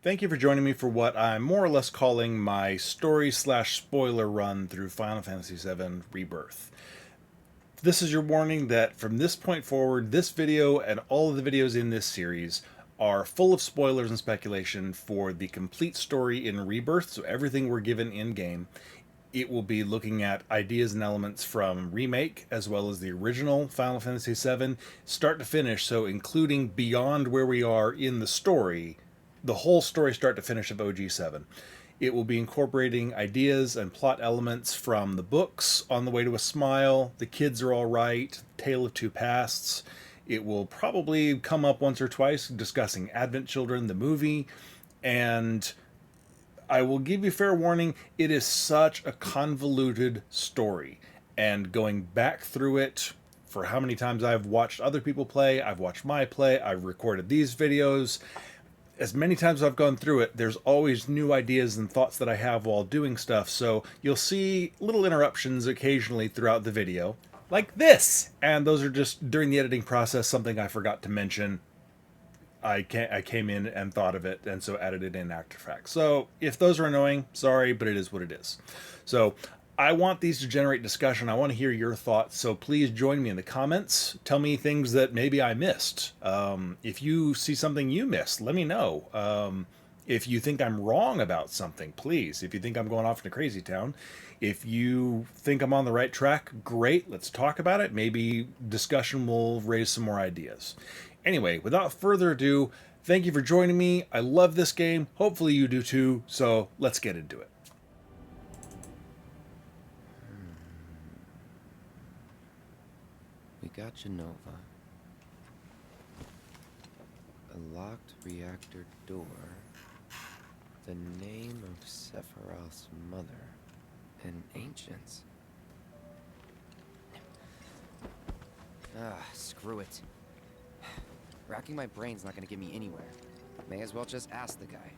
Thank you for joining me for what I'm more or less calling my story/spoiler run through Final Fantasy VII Rebirth. This is your warning that from this point forward, this video and all of the videos in this series are full of spoilers and speculation for the complete story in Rebirth, so everything we're given in-game. It will be looking at ideas and elements from Remake, as well as the original Final Fantasy VII, start to finish, so including beyond where we are in the story, the whole story start to finish of OG7. It will be incorporating ideas and plot elements from the books, On the Way to a Smile, The Kids Are All Right, Tale of Two Pasts. It will probably come up once or twice discussing Advent Children, the movie, and I will give you fair warning, it is such a convoluted story. And going back through it, for how many times I've watched other people play, I've watched my play, I've recorded these videos, as many times as I've gone through it, there's always new ideas and thoughts that I have while doing stuff, so you'll see little interruptions occasionally throughout the video, like this! And those are just, during the editing process, something I forgot to mention. I came in and thought of it, and so added it in after fact. So if those are annoying, sorry, but it is what it is. So I want these to generate discussion. I want to hear your thoughts, so please join me in the comments. Tell me things that maybe I missed. If you see something you missed, let me know. If you think I'm wrong about something, please. If you think I'm going off into crazy town, if you think I'm on the right track, great, let's talk about it. Maybe discussion will raise some more ideas. Anyway, without further ado, thank you for joining me. I love this game. Hopefully you do too, so let's get into it. We got Genova. A locked reactor door. The name of Sephiroth's mother. And ancients. Screw it. Racking my brain's not gonna get me anywhere. May as well just ask the guy.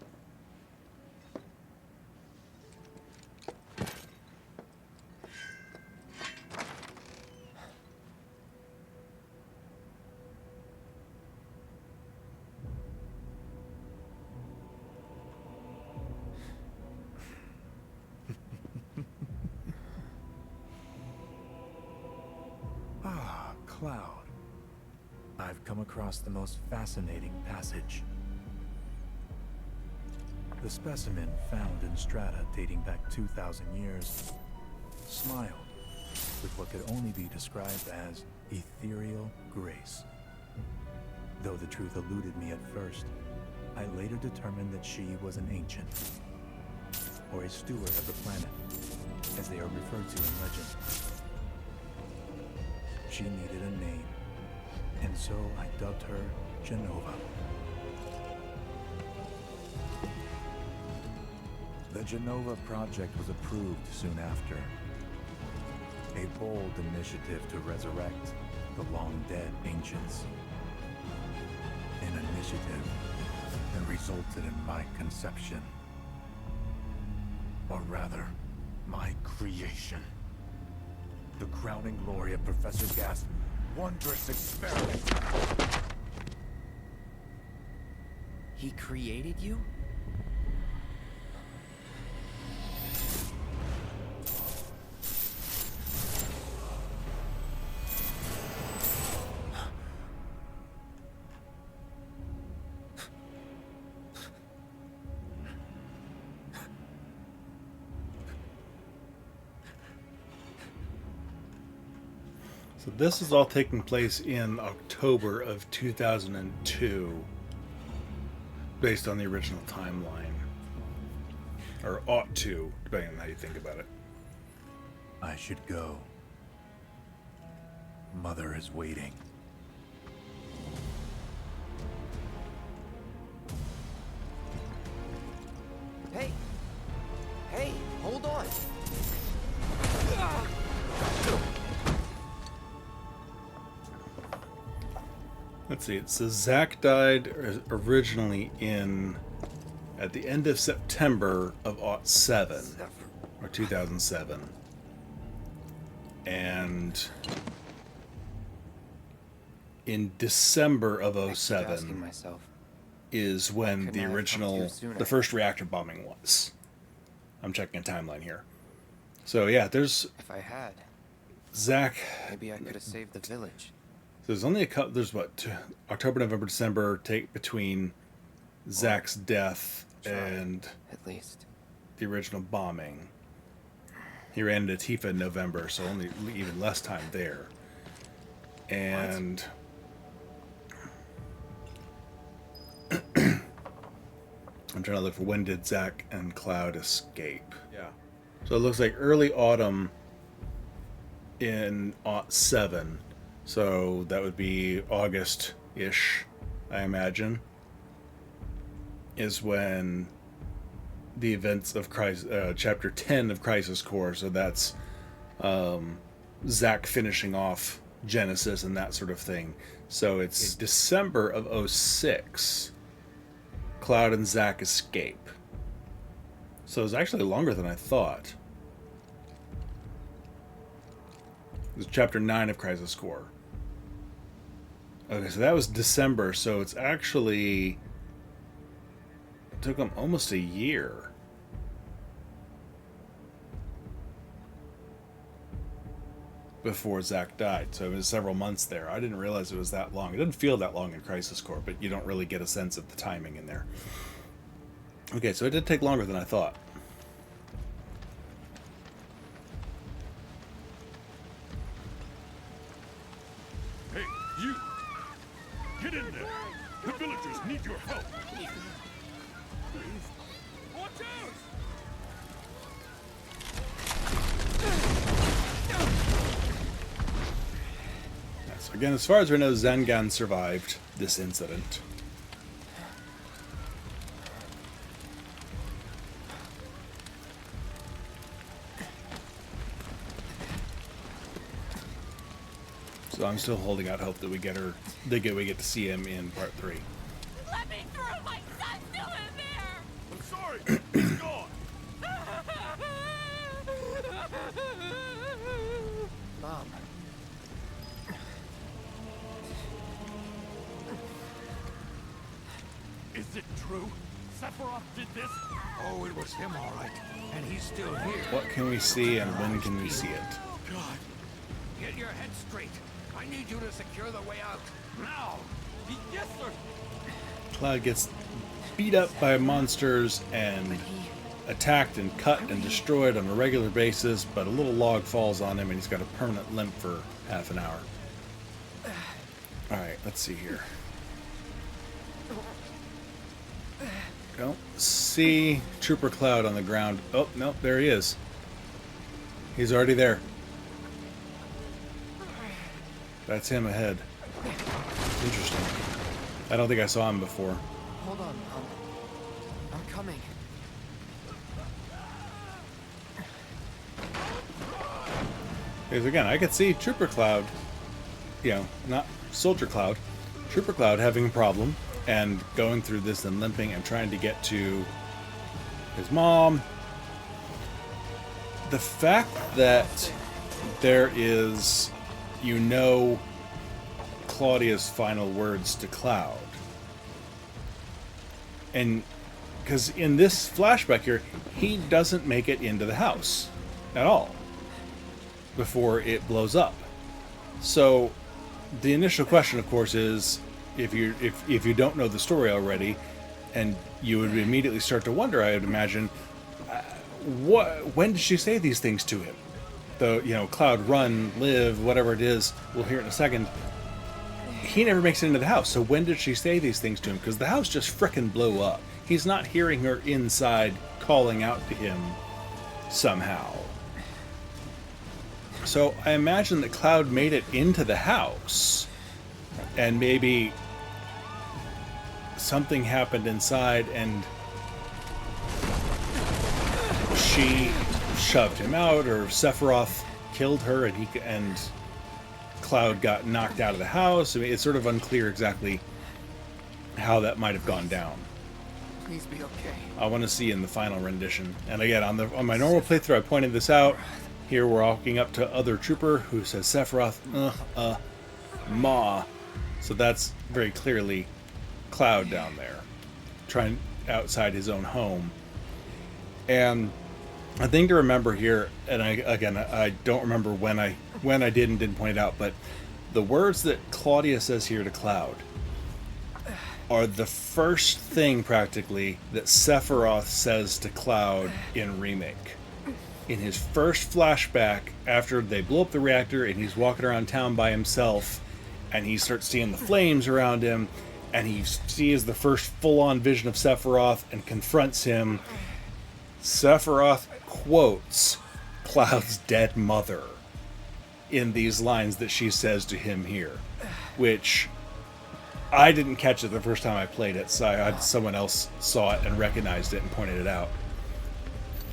Cloud. I've come across the most fascinating passage. The specimen found in strata dating back 2,000 years smiled with what could only be described as ethereal grace. Though the truth eluded me at first, I later determined that she was an ancient, or a steward of the planet, as they are referred to in legend. She needed a name, and so I dubbed her Genova. The Genova project was approved soon after. A bold initiative to resurrect the long-dead ancients. An initiative that resulted in my conception. Or rather, my creation. The crowning glory of Professor Gast's wondrous experiment. He created you? So this is all taking place in October of 2002, based on the original timeline. Or ought to, depending on how you think about it. I should go. Mother is waiting. Hey! Hey, hold on! Let's see, it says Zack died originally at the end of September of '07, or 2007. And in December of I keep asking 07, myself, is when Couldn't the I have come to you original, sooner? the first reactor bombing was. I'm checking a timeline here. So yeah, there's If I had, Zack. maybe I could have saved the village. There's only a couple. There's what, October, November, December take between Zack's death Try, and at least. the original bombing. He ran into Tifa in November, so only even less time there. And I'm trying to look for when did Zack and Cloud escape. Yeah. So it looks like early autumn in '07. So that would be August-ish, I imagine, is when the events of Chapter 10 of Crisis Core. So that's Zack finishing off Genesis and that sort of thing. So it's December of '06. Cloud and Zack escape. So it's actually longer than I thought. It was Chapter 9 of Crisis Core. Okay, so that was December, so it's actually... It took them almost a year. Before Zack died, so it was several months there. I didn't realize it was that long. It didn't feel that long in Crisis Core, but you don't really get a sense of the timing in there. Okay, so it did take longer than I thought. Hey, you! Get in there! The villagers need your help! Watch out! So again, as far as we know, Zangan survived this incident. So I'm still holding out hope that we get to see him in part 3. Let me through! My son's still in there! I'm sorry! He's gone! Mom. Is it true? Sephiroth did this? Oh, it was him, all right. And he's still here. What can we see and when can we see it? God. Get your head straight. I need you to secure the way out. Now! Yes, sir! Cloud gets beat up by monsters and attacked and cut and destroyed on a regular basis, but a little log falls on him and he's got a permanent limp for half an hour. Alright, let's see here. Don't see Trooper Cloud on the ground. Oh, no, there he is. He's already there. That's him ahead. Interesting. I don't think I saw him before. Hold on, Mom. I'm coming. Because again, I could see Trooper Cloud, you know, not Soldier Cloud, Trooper Cloud having a problem and going through this and limping and trying to get to his mom. The fact that there is, you know, Claudia's final words to Cloud. And because in this flashback here, he doesn't make it into the house at all before it blows up. So the initial question, of course, is if you don't know the story already, and you would immediately start to wonder, I would imagine, when did she say these things to him? The, you know, Cloud, run, live, whatever it is, we'll hear it in a second. He never makes it into the house, so when did she say these things to him? Because the house just frickin' blew up. He's not hearing her inside calling out to him somehow. So I imagine that Cloud made it into the house, and maybe something happened inside and she shoved him out, or Sephiroth killed her and Cloud got knocked out of the house. I mean, it's sort of unclear exactly how that might have gone down. Please be okay. I want to see in the final rendition. And again, on my normal playthrough, I pointed this out. Here we're walking up to other trooper who says Sephiroth, ma. So that's very clearly Cloud down there. trying outside his own home. And a thing to remember here, and I don't remember when I did and didn't point it out, but the words that Claudia says here to Cloud are the first thing practically that Sephiroth says to Cloud in Remake. In his first flashback, after they blow up the reactor and he's walking around town by himself, and he starts seeing the flames around him, and he sees the first full-on vision of Sephiroth and confronts him, Sephiroth quotes Cloud's dead mother in these lines that she says to him here, which I didn't catch it the first time I played it, so someone else saw it and recognized it and pointed it out.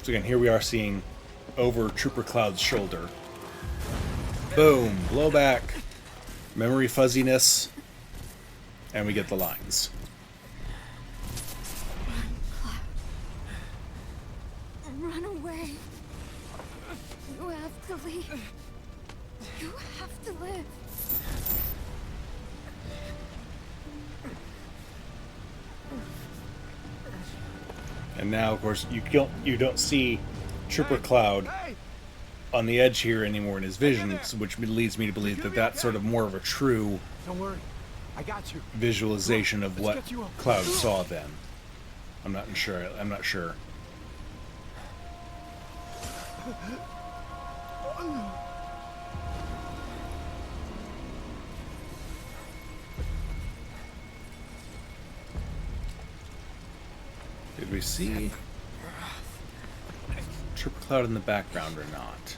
So again, here we are seeing over Trooper Cloud's shoulder. Boom, blowback, memory fuzziness, and we get the lines. Run away. You have to leave. You have to live. And now, of course, you don't see Trooper Cloud on the edge here anymore in his visions, which leads me to believe that that's sort of more of a true Don't worry, I got you. visualization of what get you up. Cloud saw then. I'm not sure. Did we see Trooper Cloud in the background or not?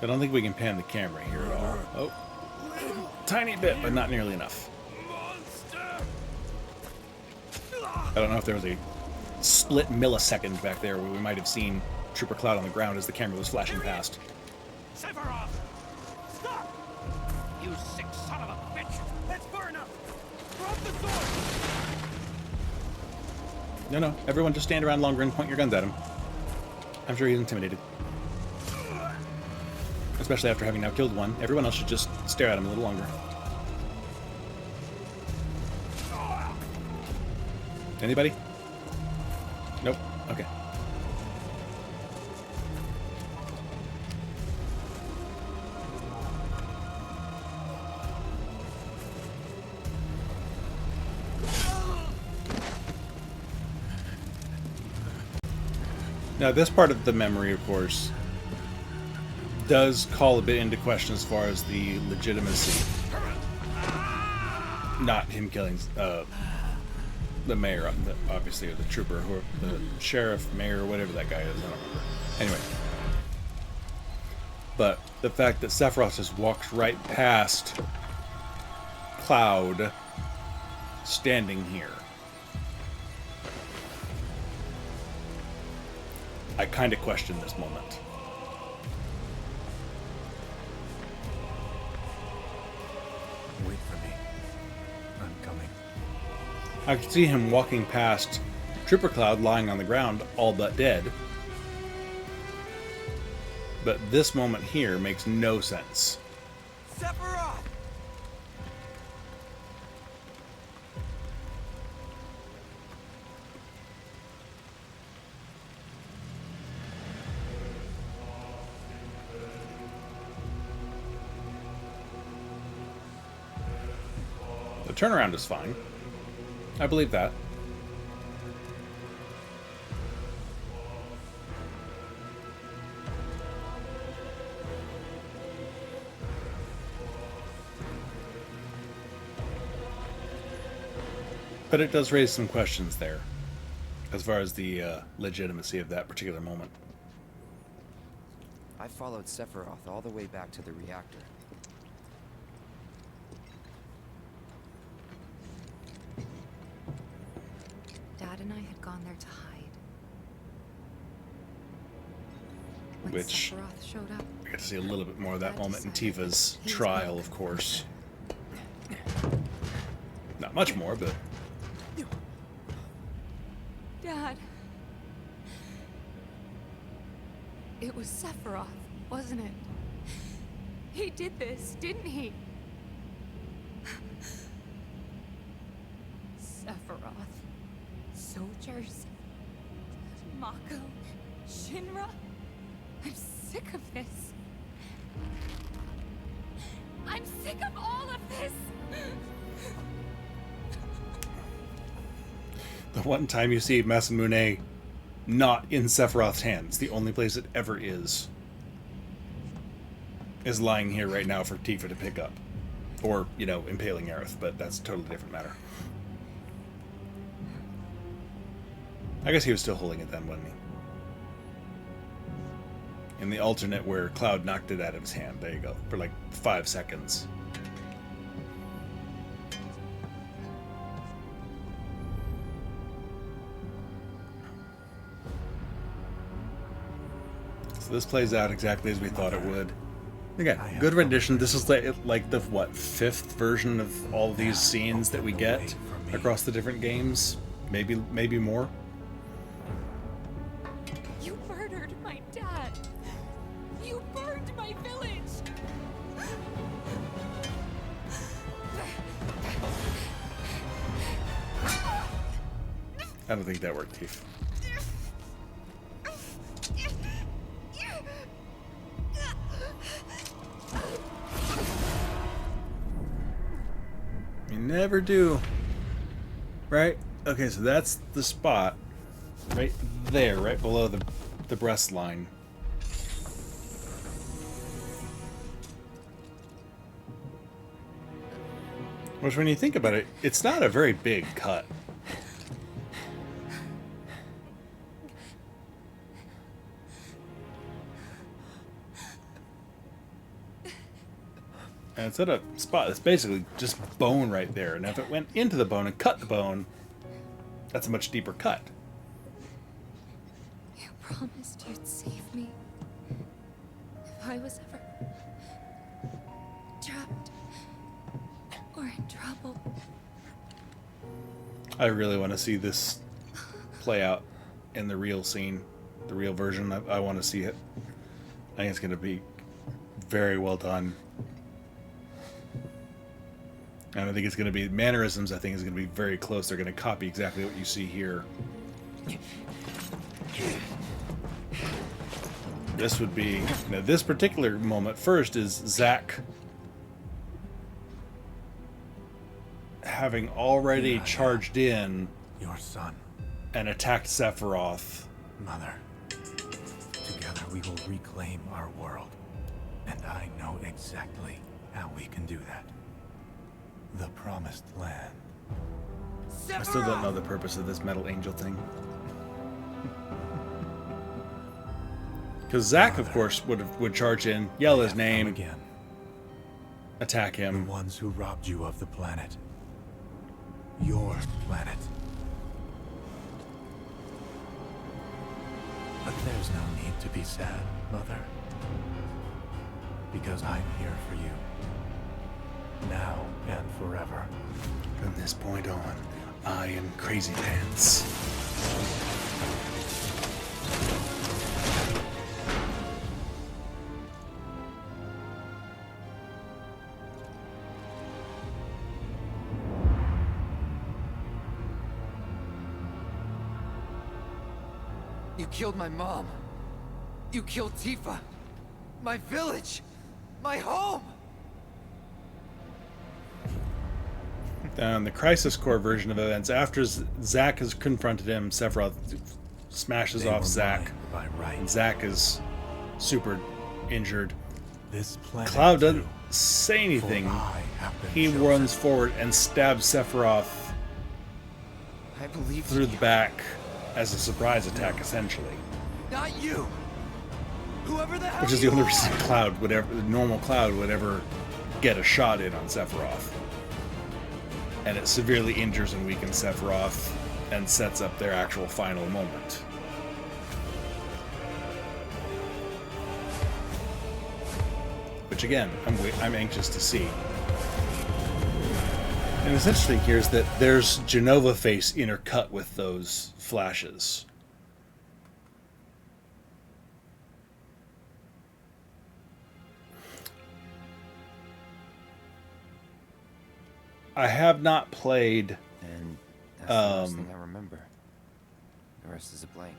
I don't think we can pan the camera here at all. Oh, tiny bit, but not nearly enough. I don't know if there was a split millisecond back there where we might have seen Trooper Cloud on the ground as the camera was flashing past. Sephiroth! Stop! You sick son of a bitch! That's far enough! Drop the sword! No, everyone just stand around longer and point your guns at him. I'm sure he's intimidated. Especially after having now killed one. Everyone else should just stare at him a little longer. Anybody? Nope. Okay. Now, this part of the memory, of course, does call a bit into question as far as the legitimacy. Not him killing the mayor, obviously, or the trooper, or the sheriff, mayor, whatever that guy is. I don't remember. Anyway. But the fact that Sephiroth just walks right past Cloud standing here. I kind of question this moment. Wait for me. I'm coming. I could see him walking past Trooper Cloud lying on the ground, all but dead. But this moment here makes no sense. Sephiroth! The turnaround is fine. I believe that. But it does raise some questions there, as far as the legitimacy of that particular moment. I followed Sephiroth all the way back to the reactor. Dad and I had gone there to hide. When Which Sephiroth showed up, I get to see a little bit more of that Dad moment in decided Tifa's he's trial, broken. of course. Not much more, but Dad. It was Sephiroth, wasn't it? He did this, didn't he? Sephiroth. soldiers. Mako. Shinra. I'm sick of this. I'm sick of all of this! The one time you see Masamune not in Sephiroth's hands, the only place it ever is lying here right now for Tifa to pick up. Or, you know, impaling Aerith, but that's a totally different matter. I guess he was still holding it then, wasn't he? In the alternate where Cloud knocked it out of his hand. There you go. For like 5 seconds. So this plays out exactly as we thought it would. Again, good rendition. This is like the, what, 5th version of all these scenes that we get across the different games? Maybe more? You murdered my dad. You burned my village. I don't think that worked, Tifa. You never do. Right? Okay, so that's the spot. Right there, right below the breast line. Which, when you think about it, it's not a very big cut. And it's at a spot that's basically just bone right there. And if it went into the bone and cut the bone, that's a much deeper cut. You promised you'd save me. If I was ever trapped or in trouble. I really want to see this play out in the real scene, the real version. I want to see it. I think it's going to be very well done. And I think it's going to be mannerisms. I think is going to be very close. They're going to copy exactly what you see here. This would be, now this particular moment first is Zack having already charged in Your son, and attacked Sephiroth. Mother. Together we will reclaim our world. And I know exactly how we can do that. The Promised Land. I still don't know the purpose of this metal angel thing. Because Zack, of course, would charge in, yell his name, again. attack The him. ones who robbed you of the planet. Your planet. But there's no need to be sad, Mother. Because I'm here for you. Now and forever. From this point on, I am Crazy Pants. You killed my mom. You killed Tifa. My village. My home. The Crisis Core version of events, after Zack has confronted him, Sephiroth smashes off Zack. By right. And Zack is super injured. This planet Cloud too, doesn't say anything. for I have been He chosen. runs forward and stabs Sephiroth I believe through the back as a surprise attack, essentially. Not you. Whoever the hell Which is the you only are. reason the normal Cloud would ever get a shot in on Sephiroth. And it severely injures and weakens Sephiroth and sets up their actual final moment. Which again, I'm anxious to see. And what's interesting here is that there's Genova face intercut with those flashes. I have not played And that's the last thing I remember. The rest is a blank.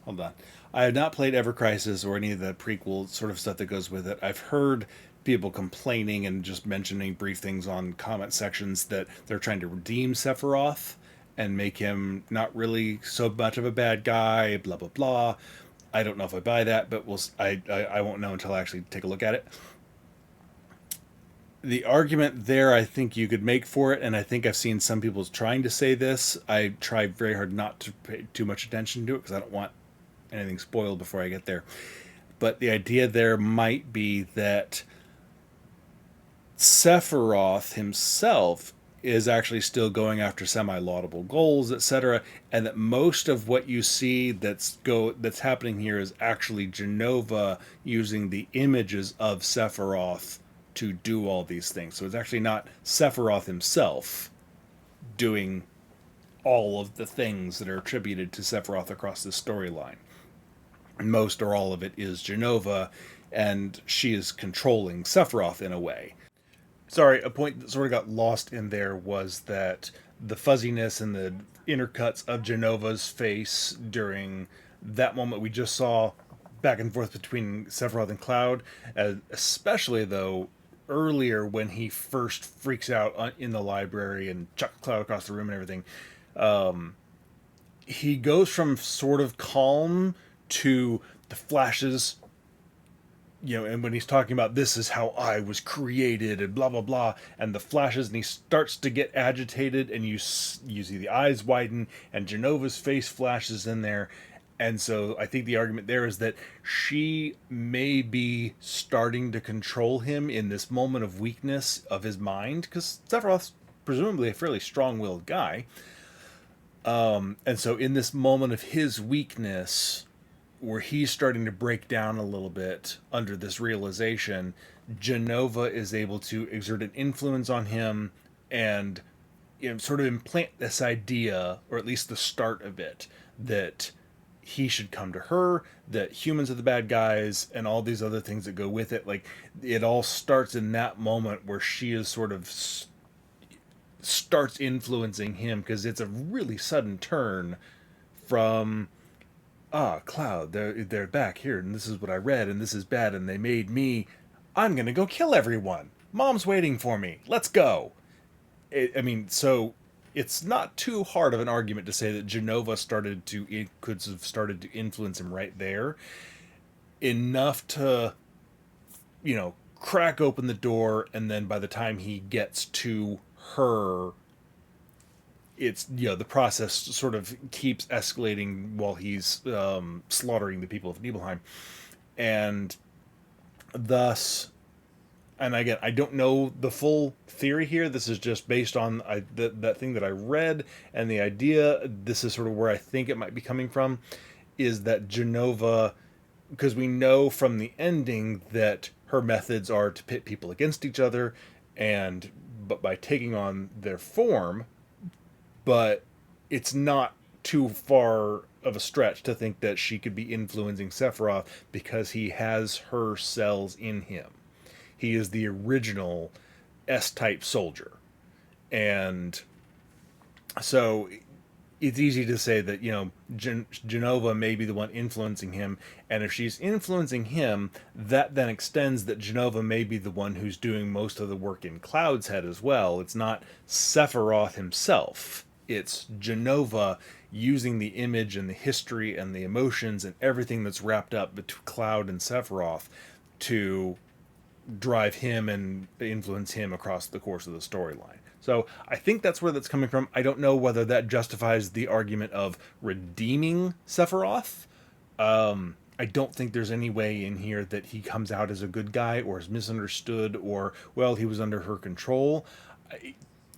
Hold on. I have not played Ever Crisis or any of the prequel sort of stuff that goes with it. I've heard people complaining and just mentioning brief things on comment sections that they're trying to redeem Sephiroth and make him not really so much of a bad guy, blah, blah, blah. I don't know if I buy that, but I won't know until I actually take a look at it. The argument there I think you could make for it, and I think I've seen some people trying to say this. I try very hard not to pay too much attention to it because I don't want anything spoiled before I get there. But the idea there might be that Sephiroth himself is actually still going after semi-laudable goals, etc., and that most of what you see that's happening here is actually Jenova using the images of Sephiroth to do all these things. So it's actually not Sephiroth himself doing all of the things that are attributed to Sephiroth across this storyline. Most or all of it is Jenova, and she is controlling Sephiroth in a way. Sorry, a point that sort of got lost in there was that the fuzziness and the intercuts of Jenova's face during that moment we just saw back and forth between Sephiroth and Cloud, especially though earlier when he first freaks out in the library and chucks Cloud across the room and everything. He goes from sort of calm to the flashes, and when he's talking about this is how I was created and blah, blah, blah, and the flashes, and he starts to get agitated, and you see the eyes widen, and Jenova's face flashes in there. And so I think the argument there is that she may be starting to control him in this moment of weakness of his mind, because Sephiroth's presumably a fairly strong-willed guy. And so in this moment of his weakness, where he's starting to break down a little bit under this realization, Jenova is able to exert an influence on him and sort of implant this idea, or at least the start of it, that he should come to her, that humans are the bad guys, and all these other things that go with it. Like, it all starts in that moment where she is sort of starts influencing him, because it's a really sudden turn from, Cloud, they're back here, and this is what I read, and this is bad, and they made me, I'm gonna go kill everyone. Mom's waiting for me. Let's go. So it's not too hard of an argument to say that Jenova could have started to influence him right there, enough to, crack open the door, and then by the time he gets to her, it's, the process sort of keeps escalating while he's slaughtering the people of Nibelheim. And thus, and again, I don't know the full theory here. This is just based on that thing that I read, and the idea, this is sort of where I think it might be coming from, is that Jenova, because we know from the ending that her methods are to pit people against each other, but by taking on their form, but it's not too far of a stretch to think that she could be influencing Sephiroth because he has her cells in him. He is the original S-type soldier. And so it's easy to say that, Jenova may be the one influencing him. And if she's influencing him, that then extends that Jenova may be the one who's doing most of the work in Cloud's head as well. It's not Sephiroth himself. It's Jenova using the image and the history and the emotions and everything that's wrapped up between Cloud and Sephiroth to drive him and influence him across the course of the storyline. So I think that's where that's coming from. I don't know whether that justifies the argument of redeeming Sephiroth. I don't think there's any way in here that he comes out as a good guy or is misunderstood or, well, he was under her control.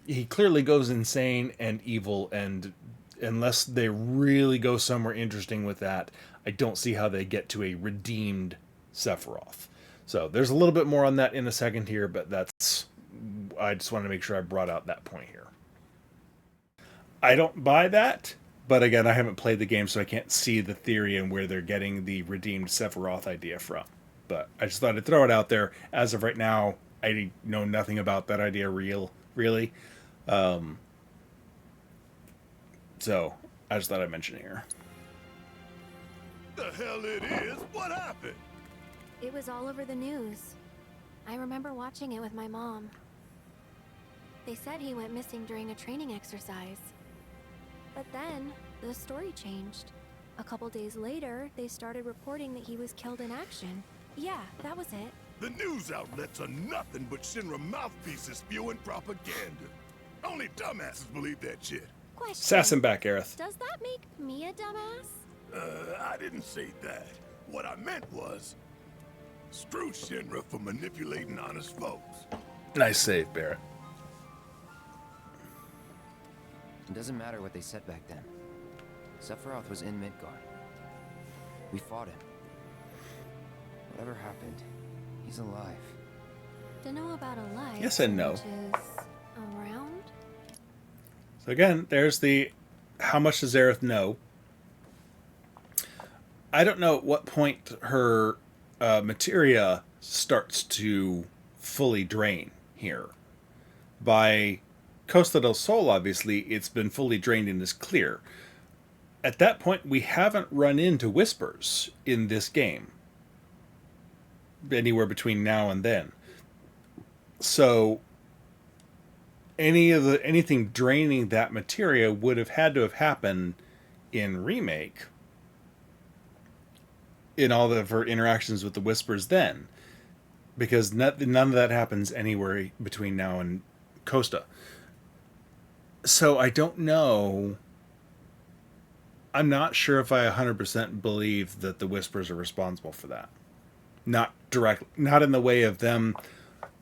He clearly goes insane and evil, and unless they really go somewhere interesting with that, I don't see how they get to a redeemed Sephiroth. So there's a little bit more on that in a second here, but I just want to make sure I brought out that point here. I don't buy that, but again, I haven't played the game, so I can't see the theory and where they're getting the redeemed Sephiroth idea from. But I just thought I'd throw it out there. As of right now, I know nothing about that idea really. So I just thought I'd mention it here. The hell it is? What happened? It was all over the news. I remember watching it with my mom. They said he went missing during a training exercise. But then, the story changed. A couple days later, they started reporting that he was killed in action. Yeah, that was it. The news outlets are nothing but Shinra mouthpieces spewing propaganda. Only dumbasses believe that shit. Question. Sass him back, Aerith. Does that make me a dumbass? I didn't say that. What I meant was, screw Shinra for manipulating honest folks. Nice save, Barrett. It doesn't matter what they said back then. Sephiroth was in Midgard. We fought him. Whatever happened, he's alive. To know about a life. Yes and no. Which is around? So again, there's the how much does Aerith know? I don't know at what point her materia starts to fully drain here. By Costa del Sol, obviously, it's been fully drained and is clear. At that point, we haven't run into whispers in this game. Anywhere between now and then. So anything draining that materia would have had to have happened in Remake, in all of her interactions with the whispers then, because none of that happens anywhere between now and Costa. So I don't know. I'm not sure if I 100% believe that the whispers are responsible for that. Not directly, not in the way of them,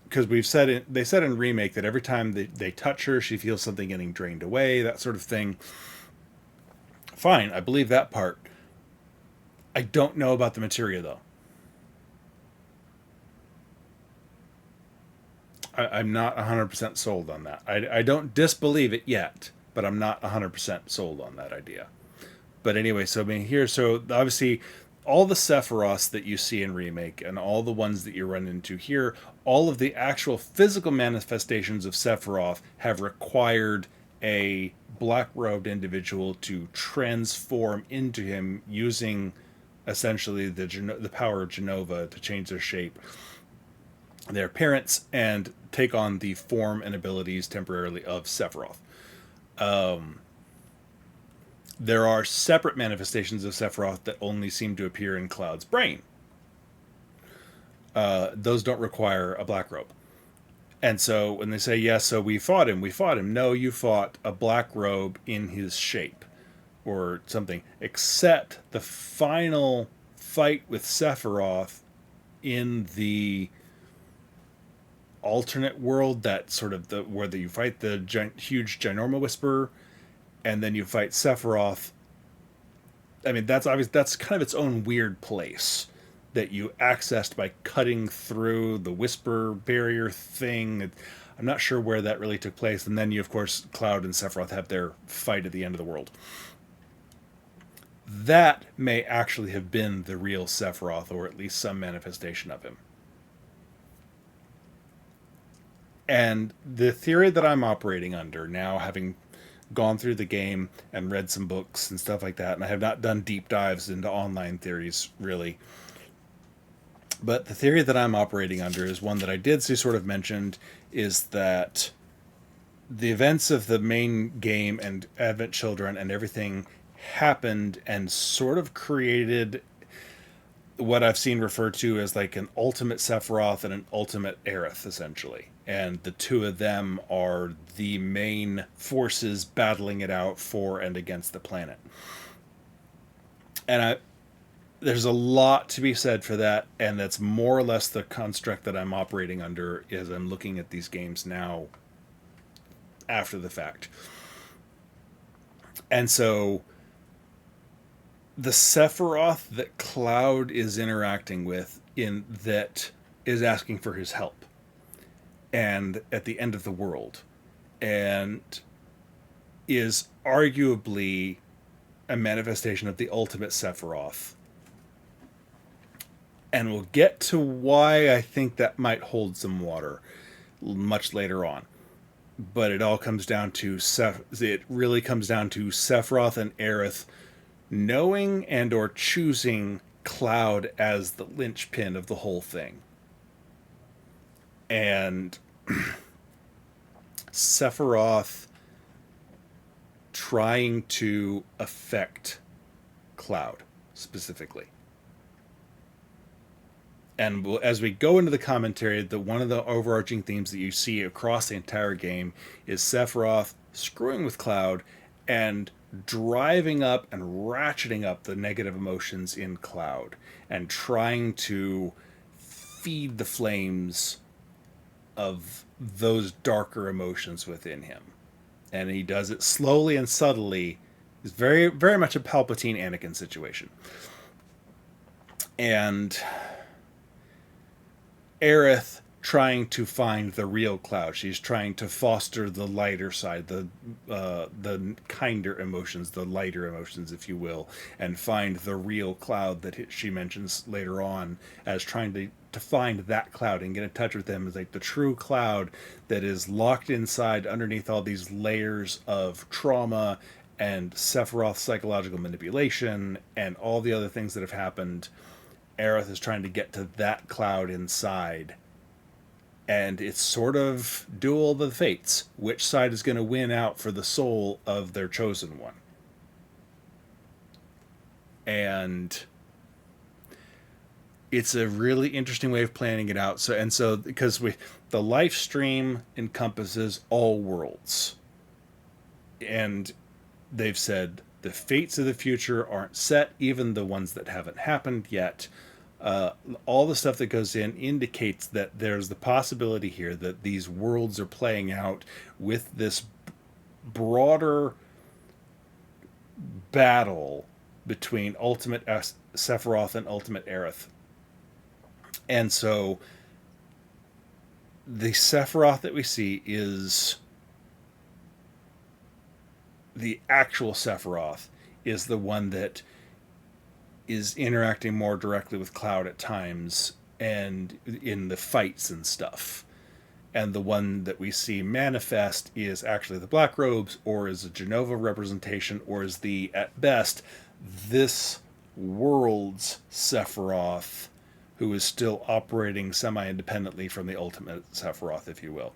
because they said in Remake that every time they touch her, she feels something getting drained away, that sort of thing. Fine, I believe that part. I don't know about the materia, though. I'm not 100% sold on that. I don't disbelieve it yet, but I'm not 100% sold on that idea. But anyway, so I mean, so obviously all the Sephiroths that you see in Remake and all the ones that you run into here, all of the actual physical manifestations of Sephiroth have required a black-robed individual to transform into him using essentially the power of Genova to change their shape, their appearance, and take on the form and abilities temporarily of Sephiroth. There are separate manifestations of Sephiroth that only seem to appear in Cloud's brain. Those don't require a black robe. And so when they say, yes, so we fought him. No, you fought a black robe in his shape or something. Except the final fight with Sephiroth in the alternate world, that sort of where you fight the huge Ginorma Whisperer, and then you fight Sephiroth. I mean, that's obvious. That's kind of its own weird place that you accessed by cutting through the Whisper barrier thing. I'm not sure where that really took place. And then you, of course, Cloud and Sephiroth have their fight at the end of the world. That may actually have been the real Sephiroth, or at least some manifestation of him. And the theory that I'm operating under now, having gone through the game and read some books and stuff like that, and I have not done deep dives into online theories, really. But the theory that I'm operating under is one that I did see sort of mentioned, is that the events of the main game and Advent Children and everything happened and sort of created what I've seen referred to as like an ultimate Sephiroth and an ultimate Aerith, essentially. And the two of them are the main forces battling it out for and against the planet. And there's a lot to be said for that, and that's more or less the construct that I'm operating under as I'm looking at these games now after the fact. And so the Sephiroth that Cloud is interacting with in that is asking for his help, and at the end of the world, and is arguably a manifestation of the ultimate Sephiroth. And we'll get to why I think that might hold some water much later on. But it all comes down to it really comes down to Sephiroth and Aerith knowing and or choosing Cloud as the linchpin of the whole thing. And Sephiroth trying to affect Cloud specifically. And as we go into the commentary, one of the overarching themes that you see across the entire game is Sephiroth screwing with Cloud and driving up and ratcheting up the negative emotions in Cloud and trying to feed the flames of those darker emotions within him. And he does it slowly and subtly. It's very, very much a Palpatine Anakin situation. And Aerith trying to find the real Cloud. She's trying to foster the lighter side, the kinder emotions, the lighter emotions, if you will, and find the real Cloud that she mentions later on as trying to find that Cloud and get in touch with them as like the true Cloud that is locked inside underneath all these layers of trauma and Sephiroth's psychological manipulation and all the other things that have happened. Aerith is trying to get to that Cloud inside. And it's sort of duel of the fates. Which side is going to win out for the soul of their chosen one? And it's a really interesting way of planning it out. So because the live stream encompasses all worlds. And they've said the fates of the future aren't set, even the ones that haven't happened yet. All the stuff that goes in indicates that there's the possibility here that these worlds are playing out with this broader battle between Ultimate Sephiroth and Ultimate Aerith. And so the Sephiroth that we see is the actual Sephiroth is the one that is interacting more directly with Cloud at times and in the fights and stuff. And the one that we see manifest is actually the Black Robes, or is a Genova representation, or is the, at best, this world's Sephiroth, who is still operating semi-independently from the ultimate Sephiroth, if you will.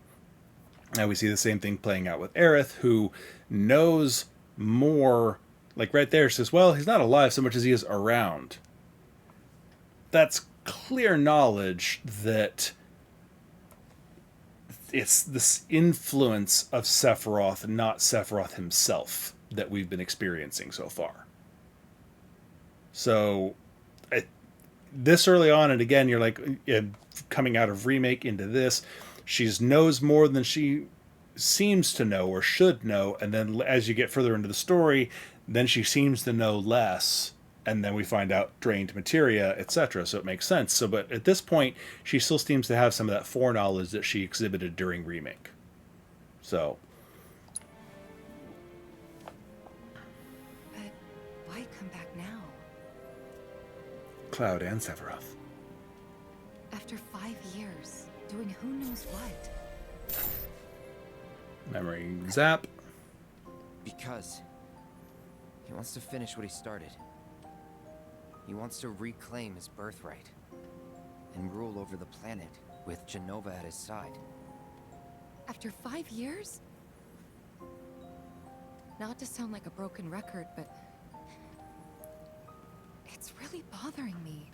Now we see the same thing playing out with Aerith, who knows more. Like right there, it says, well, he's not alive so much as he is around. That's clear knowledge that it's this influence of Sephiroth, not Sephiroth himself, that we've been experiencing so far. So, this early on, and again, you're like, coming out of Remake into this, she knows more than she seems to know or should know, and then as you get further into the story, then she seems to know less, and then we find out drained materia, etc. So it makes sense. So, but at this point, she still seems to have some of that foreknowledge that she exhibited during Remake. So. But why come back now? Cloud and Sephiroth. After 5 years, doing who knows what? Memory zap. Because he wants to finish what he started. He wants to reclaim his birthright and rule over the planet with Genova at his side. After 5 years? Not to sound like a broken record, but it's really bothering me.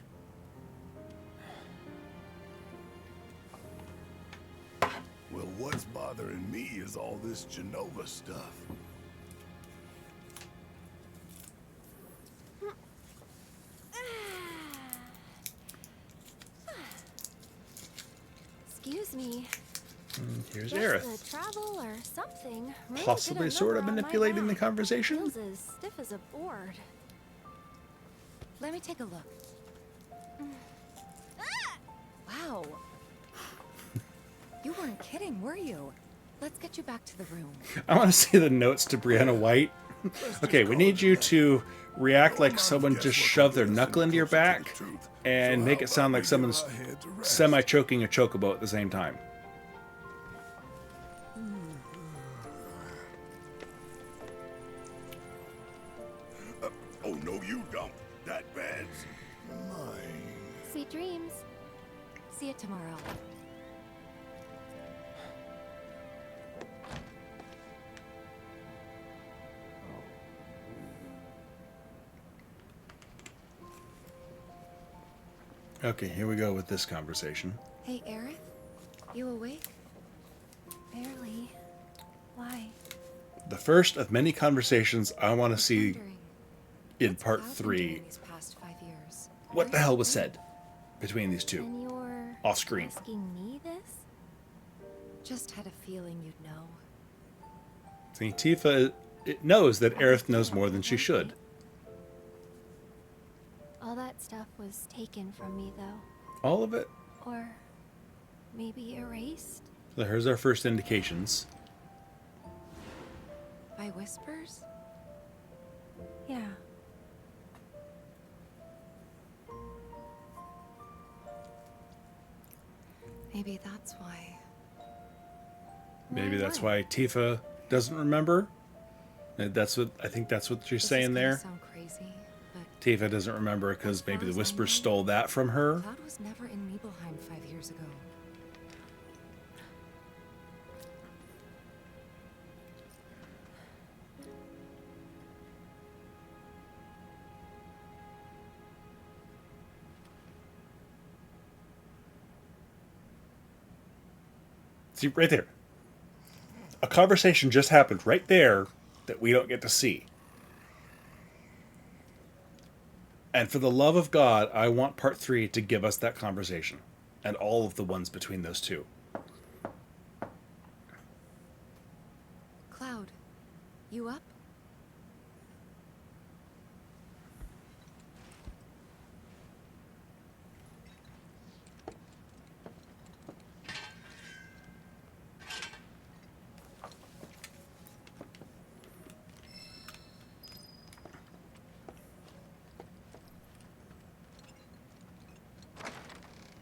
Well, what's bothering me is all this Genova stuff. Excuse me. Here's Guess Aerith. the travel or something really Possibly did a sort of number on my manipulating the back. conversation? Feels as stiff as a board. Let me take a look. Wow. You weren't kidding, were you? Let's get you back to the room. I want to see the notes to Brianna White. Okay, we need you to react like someone just shoved their knuckle into your back and make it sound like someone's semi-choking a chocobo at the same time. Oh, no, you don't. That bed's mine. Sweet dreams. See you tomorrow. Okay, here we go with this conversation. Hey, Aerith? You awake? Barely. Why? The first of many conversations I want to see Wondering, in what's part Cloud been 3. doing these past 5 years? What the hell was said between these two? And you're Off screen. asking me this? Just had a feeling you'd know. See, Tifa knows that Aerith knows more than she should. All that stuff was taken from me, though. All of it. Or maybe erased? So here's our first indications. By whispers? Yeah. Maybe that's why. Maybe that's why Tifa doesn't remember. I think that's what she's This is saying gonna there. sound crazy, but Tifa doesn't remember because maybe the Whispers stole that from her. Cloud was never in Nibelheim 5 years ago. See, right there. A conversation just happened right there that we don't get to see. And for the love of God, I want part 3 to give us that conversation. And all of the ones between those two. Cloud, you up?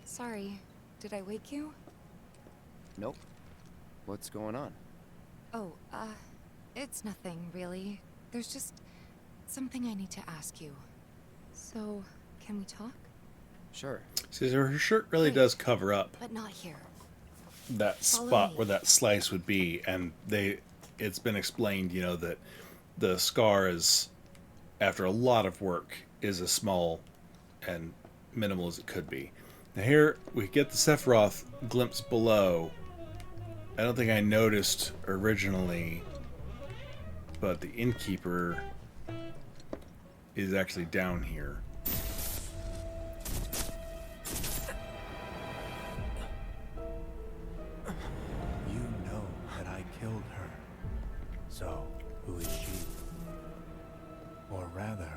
Sorry, did I wake you? Nope. What's going on? Oh, it's nothing, really. There's just something I need to ask you. So, can we talk? Sure. See, so her shirt really does cover up But not here. that Follow spot me. where that slice would be. And it's been explained, that the scar is, after a lot of work, is as small and minimal as it could be. Now here we get the Sephiroth glimpse below. I don't think I noticed originally, but the innkeeper is actually down here. You know that I killed her. So, who is she? Or rather,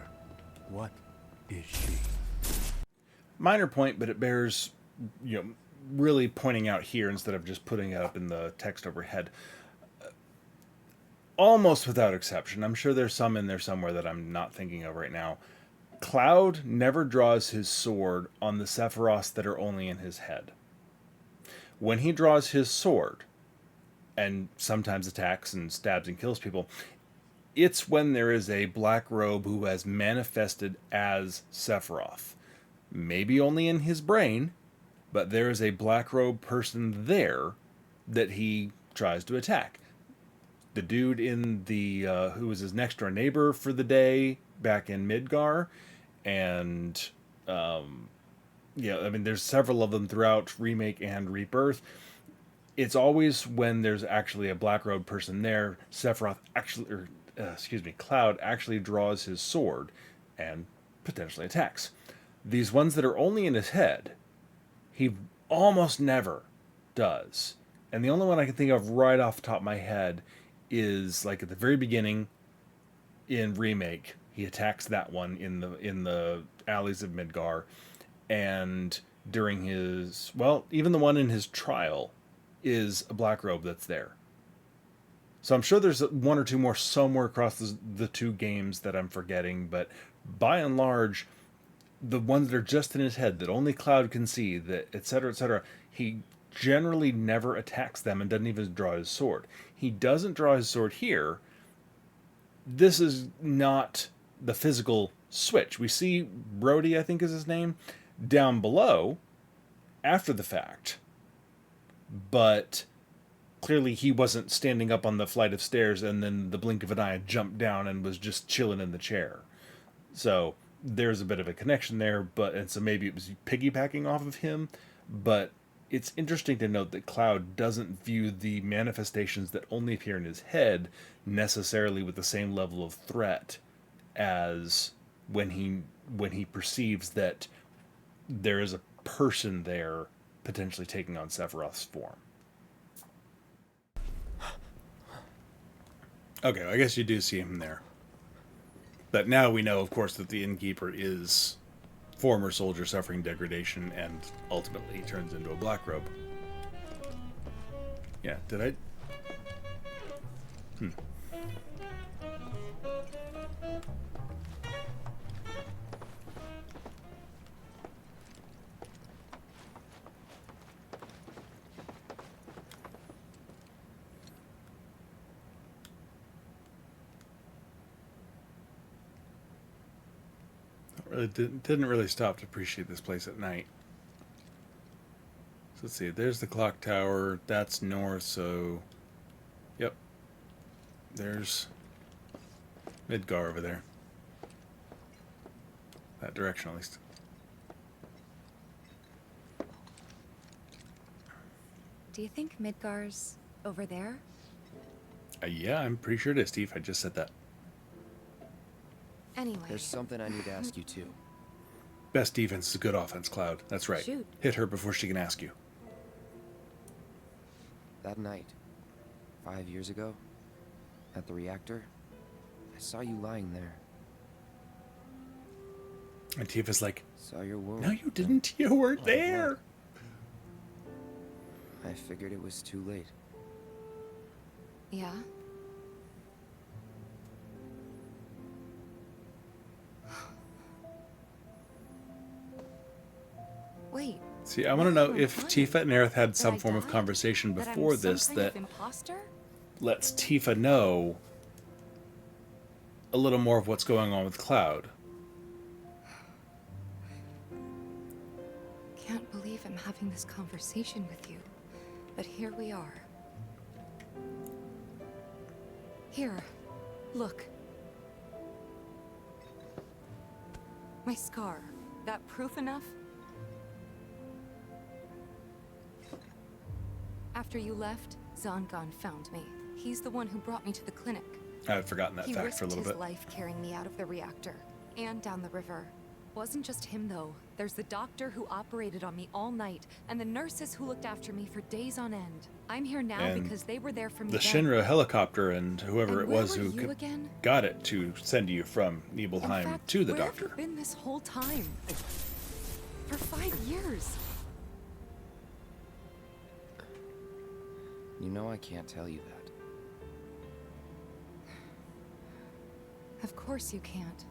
what is she? Minor point, but it bears, really pointing out here instead of just putting it up in the text overhead. Almost without exception. I'm sure there's some in there somewhere that I'm not thinking of right now. Cloud never draws his sword on the Sephiroths that are only in his head. When he draws his sword, and sometimes attacks and stabs and kills people, it's when there is a black robe who has manifested as Sephiroth. Maybe only in his brain, but there is a black robe person there that he tries to attack. The dude in the who was his next door neighbor for the day back in Midgar, and there's several of them throughout Remake and Rebirth. It's always when there's actually a black robe person there, Cloud actually draws his sword and potentially attacks. These ones that are only in his head, he almost never does. And the only one I can think of right off the top of my head is like at the very beginning in Remake. He attacks that one in the alleys of Midgar, and during his even the one in his trial is a black robe that's there. So I'm sure there's one or two more somewhere across the two games that I'm forgetting, but by and large, the ones that are just in his head that only Cloud can see, that etc., he generally never attacks them and doesn't even draw his sword. He doesn't draw his sword here. This is not the physical switch. We see Brody, I think is his name, down below after the fact, but clearly he wasn't standing up on the flight of stairs and then the blink of an eye jumped down and was just chilling in the chair. So there's a bit of a connection there, and so maybe it was piggybacking off of him, but it's interesting to note that Cloud doesn't view the manifestations that only appear in his head necessarily with the same level of threat as when he perceives that there is a person there potentially taking on Sephiroth's form. Okay, I guess you do see him there. But now we know, of course, that the Innkeeper is former soldier suffering degradation and ultimately turns into a black robe. Yeah, did I? Really didn't really stop to appreciate this place at night. So let's see, there's the clock tower, that's north, so yep. There's Midgar over there. That direction at least. Do you think Midgar's over there? Yeah, I'm pretty sure it is, Steve. I just said that. Anyway. There's something I need to ask you too. Best defense is good offense, Cloud. That's right. Shoot. Hit her before she can ask you. That night, 5 years ago, at the reactor, I saw you lying there. And Tifa's like, Saw your wound. no, you didn't. You weren't there. I figured it was too late. Yeah? Wait. See, I want to know if Tifa and Aerith had some I form of died? conversation That I'm before some this kind that of imposter? lets Tifa know a little more of what's going on with Cloud. Can't believe I'm having this conversation with you, but here we are. Here, look. My scar. That proof enough? After you left, Zangan found me. He's the one who brought me to the clinic. I had forgotten that He fact risked for a little his bit. life carrying me out of the reactor and down the river. Wasn't just him though. There's the doctor who operated on me all night, and the nurses who looked after me for days on end. I'm here now And because they were there for me The then. Shinra helicopter and whoever And it was where were who you again? got it to send you from In Nibelheim fact, to the where doctor. have you been this whole time? For 5 years. You know I can't tell you that. Of course you can't.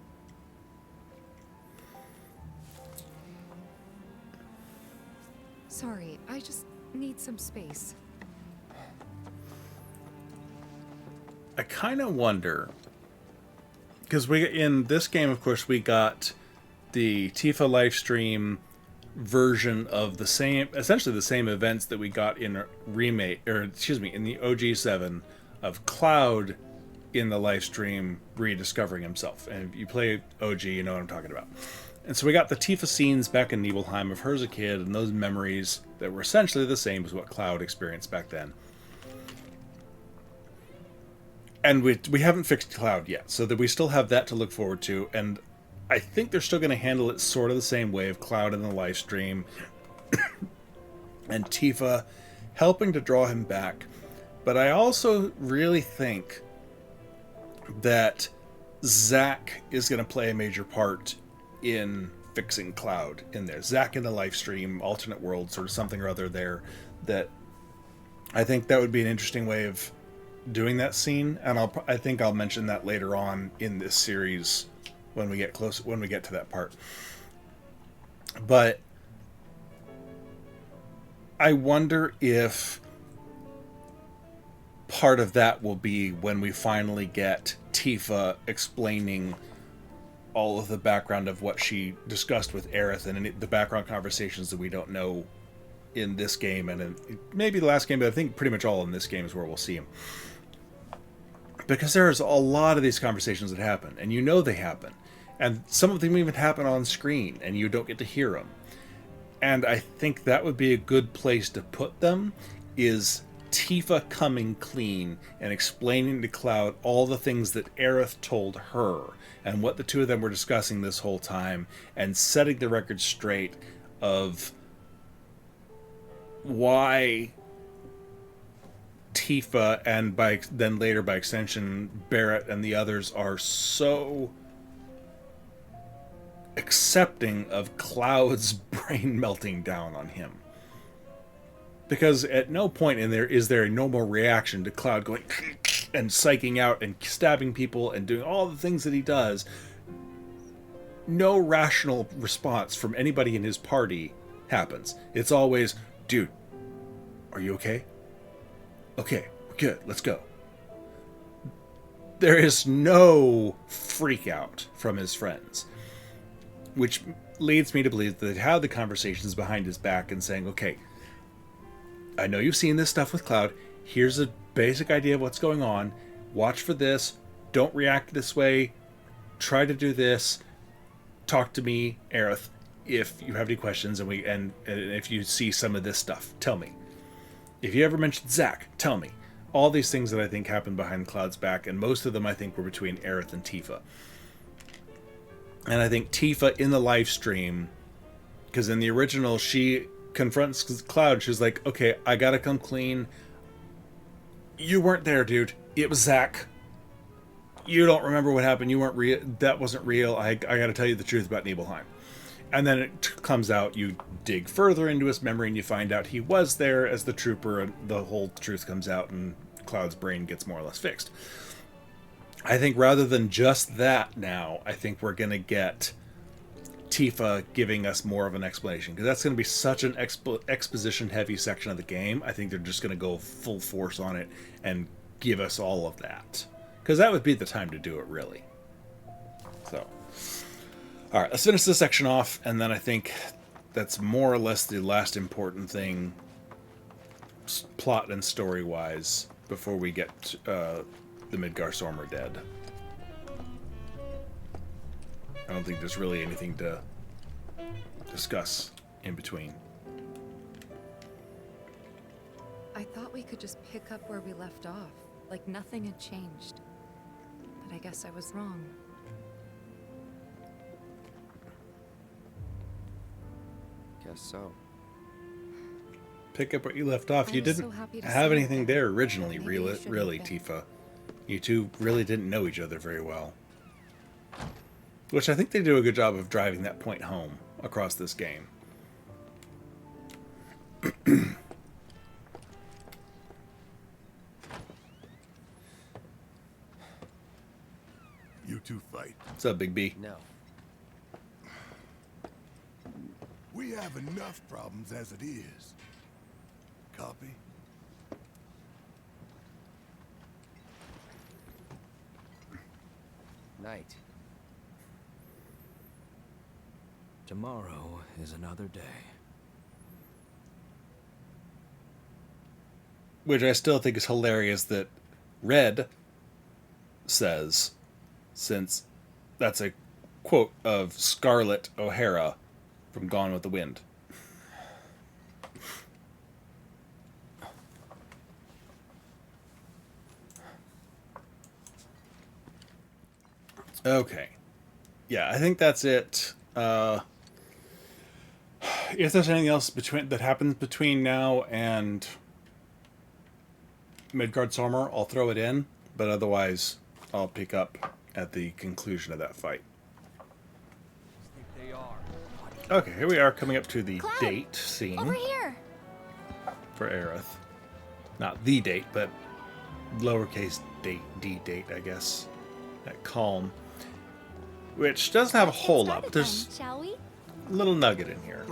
Sorry, I just need some space. I kind of wonder, because in this game, of course, we got the Tifa livestream version of the same, essentially the same events that we got in in the OG7 of Cloud in the livestream rediscovering himself. And if you play OG, you know what I'm talking about. And so we got the Tifa scenes back in Nibelheim of her as a kid and those memories that were essentially the same as what Cloud experienced back then. And we haven't fixed Cloud yet, so that we still have that to look forward to. And I think they're still going to handle it sort of the same way of Cloud in the live stream and Tifa helping to draw him back. But I also really think that Zack is going to play a major part in fixing Cloud in there. Zack in the live stream, alternate world, sort of something or other there. That I think that would be an interesting way of doing that scene, and I think I'll mention that later on in this series when we get to that part. But I wonder if part of that will be when we finally get Tifa explaining all of the background of what she discussed with Aerith and the background conversations that we don't know in this game and in maybe the last game, but I think pretty much all in this game is where we'll see him. Because there's a lot of these conversations that happen, and you know they happen. And some of them even happen on screen, and you don't get to hear them. And I think that would be a good place to put them, is Tifa coming clean and explaining to Cloud all the things that Aerith told her, and what the two of them were discussing this whole time, and setting the record straight of why Tifa, and then later by extension Barrett and the others, are so accepting of Cloud's brain melting down on him. Because at no point in there is there a normal reaction to Cloud going and psyching out and stabbing people and doing all the things that he does. No rational response from anybody in his party happens. It's always, dude, are you okay? Okay, we're good, let's go. There is no freak out from his friends, which leads me to believe that they had the conversations behind his back and saying, okay, I know you've seen this stuff with Cloud. Here's a basic idea of what's going on. Watch for this. Don't react this way. Try to do this. Talk to me, Aerith, if you have any questions, and if you see some of this stuff, tell me. If you ever mention Zack, tell me. All these things that I think happened behind Cloud's back, and most of them I think were between Aerith and Tifa. And I think Tifa in the live stream, because in the original she confronts Cloud, she's like, okay, I gotta come clean. You weren't there, dude. It was Zack. You don't remember what happened. You weren't real. That wasn't real. I gotta tell you the truth about Nibelheim. And then it comes out, you dig further into his memory and you find out he was there as the trooper, and the whole truth comes out and Cloud's brain gets more or less fixed. I think rather than just that now, I think we're going to get Tifa giving us more of an explanation, because that's going to be such an exposition heavy section of the game. I think they're just going to go full force on it and give us all of that, because that would be the time to do it, really. So, all right, let's finish this section off, and then I think that's more or less the last important thing, plot and story wise, before we get the Midgardsormr dead. I don't think there's really anything to discuss in between. I thought we could just pick up where we left off, like nothing had changed. But I guess I was wrong. Guess so. Pick up where you left off. You I was didn't so happy to have see you anything again. there originally, Maybe you shouldn't really, have been. Tifa. You two really didn't know each other very well. Which I think they do a good job of driving that point home across this game. You two fight. What's up, Big B? No. We have enough problems as it is. Copy? Night. Tomorrow is another day. Which I still think is hilarious that Red says, since that's a quote of Scarlett O'Hara from Gone with the Wind. Okay. Yeah, I think that's it. If there's anything else that happens between now and Midgardsormr, I'll throw it in, but otherwise I'll pick up at the conclusion of that fight. Okay, here we are coming up to the Cloud, date scene Over here! for Aerith. Not the date, but lowercase date, D date, I guess. At Kalm. Which doesn't have a Let's get whole lot, started but there's then, shall we? a little nugget in here.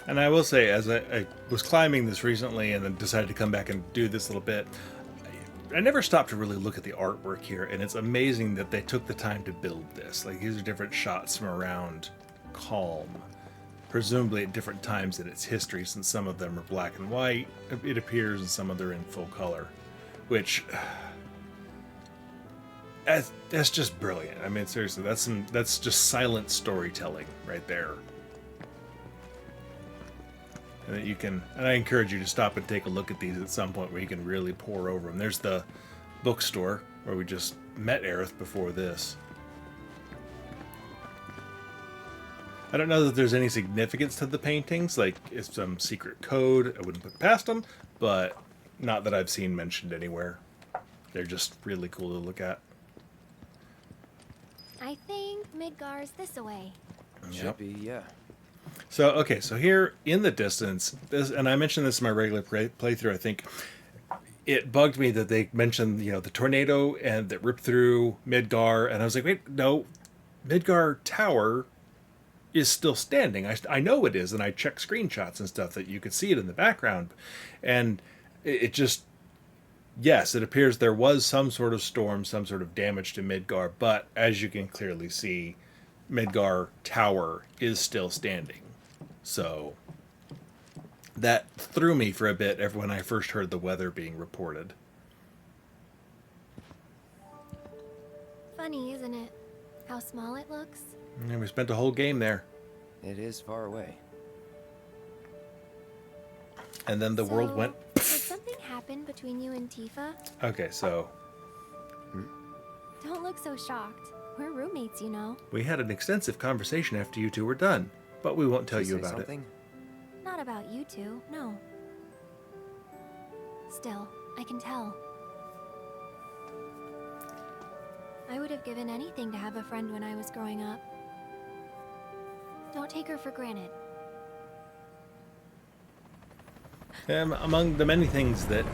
And I will say, as I was climbing this recently and then decided to come back and do this little bit, I never stopped to really look at the artwork here, and it's amazing that they took the time to build this. Like, these are different shots from around Kalm, presumably at different times in its history, since some of them are black and white, it appears, and some of them are in full color, which that's just brilliant. I mean, seriously, that's just silent storytelling right there. And that you can, and I encourage you to stop and take a look at these at some point where you can really pore over them. There's the bookstore where we just met Aerith before this. I don't know that there's any significance to the paintings, like it's some secret code. I wouldn't put it past them, but not that I've seen mentioned anywhere. They're just really cool to look at. I think Midgar's this away. Should be, yeah. So, okay, so here in the distance, this, and I mentioned this in my regular playthrough, I think it bugged me that they mentioned, you know, the tornado and that ripped through Midgar, and I was like, wait, no, Midgar Tower is still standing. I know it is, and I checked screenshots and stuff that you could see it in the background, and it just, yes, it appears there was some sort of storm, some sort of damage to Midgar, but as you can clearly see, Midgar Tower is still standing. So that threw me for a bit when I first heard the weather being reported. Funny, isn't it? How small it looks? And we spent a whole game there. It is far away. And then the world went... Did something happen between you and Tifa? Okay, so Don't look so shocked. We're roommates, you know. we had an extensive conversation after you two were done, but we won't tell Did you say about something? Not about you two, no. Still, I can tell. I would have given anything to have a friend when I was growing up. Don't take her for granted. it. Among the many things that...